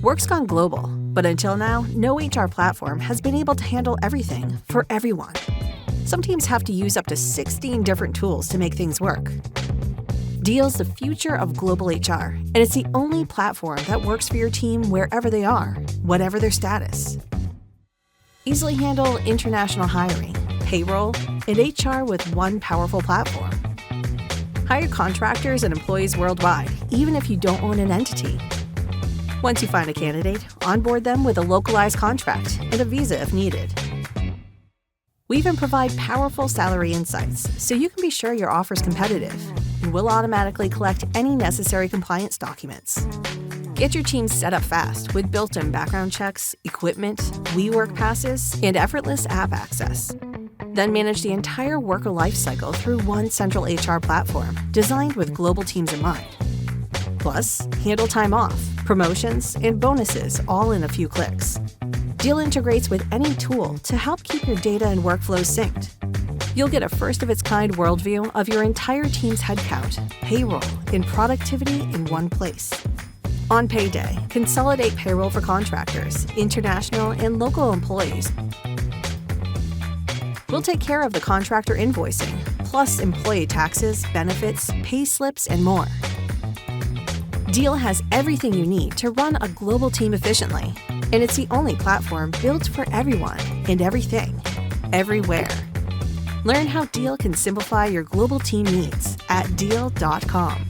Work's gone global, but until now, no HR platform has been able to handle everything for everyone. Some teams have to use up to 16 different tools to make things work. Deel's the future of global HR, and it's the only platform that works for your team wherever they are, whatever their status. Easily handle international hiring, payroll, and HR with one powerful platform. Hire contractors and employees worldwide, even if you don't own an entity. Once you find a candidate, onboard them with a localized contract and a visa if needed. We even provide powerful salary insights, so you can be sure your offer's competitive, and we'll automatically collect any necessary compliance documents. Get your team set up fast with built-in background checks, equipment, WeWork passes, and effortless app access. Then manage the entire worker lifecycle through one central HR platform designed with global teams in mind. Plus, handle time off, promotions, and bonuses all in a few clicks. Deel integrates with any tool to help keep your data and workflows synced. You'll get a first-of-its-kind worldview of your entire team's headcount, payroll, and productivity in one place. On payday, consolidate payroll for contractors, international, and local employees. We'll take care of the contractor invoicing, plus employee taxes, benefits, pay slips, and more. Deel has everything you need to run a global team efficiently, and it's the only platform built for everyone and everything, everywhere. Learn how Deel can simplify your global team needs at Deel.com.